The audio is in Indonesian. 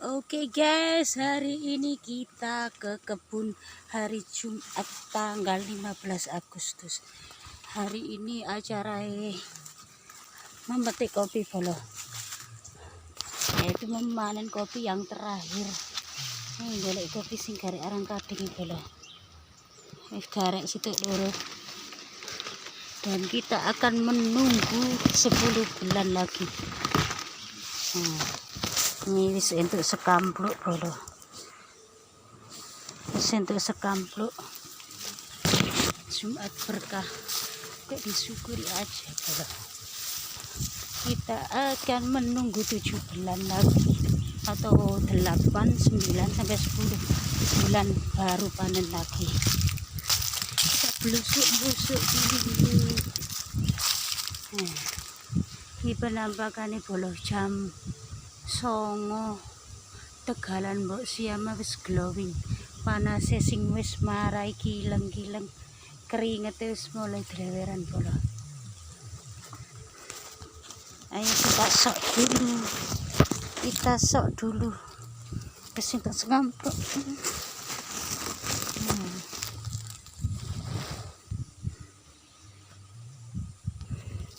Oke guys, hari ini kita ke kebun hari Jumat tanggal 15 Agustus. Hari ini acara memetik kopi bolo, yaitu memanen kopi yang terakhir. Ini golek kopi sing garek arang kading bolo. Garek situ loro. Dan kita akan menunggu 10 bulan lagi. Ini wis entuk sekampluk bolo. Wis entuk sekampluk. Jumat berkah. Kok disyukuri aja bolo. Kita akan menunggu 7 bulan lagi atau 8, 9 sampai 10 bulan baru panen lagi. Kita blusuk-blusuk dulu. Ini penampakannya bolo jam songo Tegalan mbok siama wis glowing, panase sing wis marai kileng-kileng, keringete wis mulai dreweran bolo. Ayo kita sok dulu, wis entuk sekampluk.